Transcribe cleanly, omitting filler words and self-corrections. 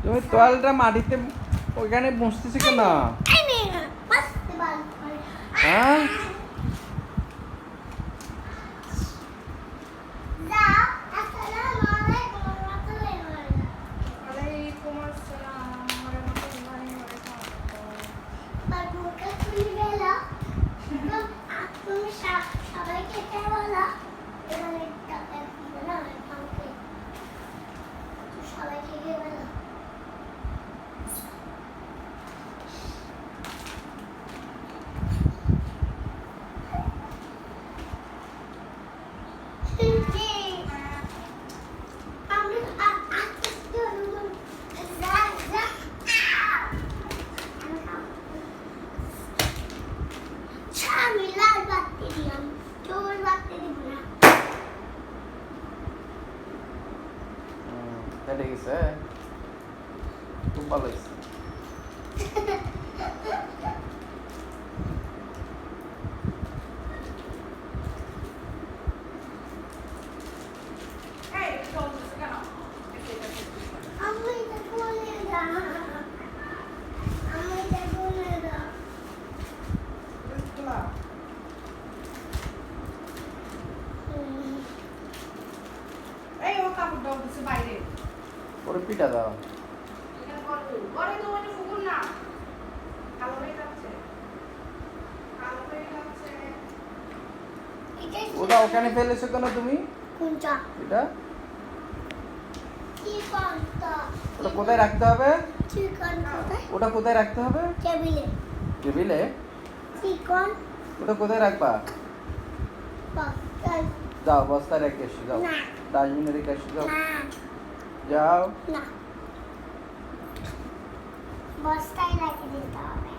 তুমি তোয়ালটা মাটিতে ওইখানে বসতেছি কেন? হ্যাঁ কেটে গেছে, খুব ভালো হয়েছে। ওরে পিঠা দাও। ওটা ওখানে ফেলেছো কেন তুমি? এটা ওটা কোথায় রাখতে হবে? ওটা কোথায় রাখতে হবে? টেবিলে। ওটা কোথায় রাখবা? যাও বস্তায় রেখে এসো, যাও ডাস্টবিনে রেখে এসো, যাও যাও। বস্তায় রেখে দিতে হবে।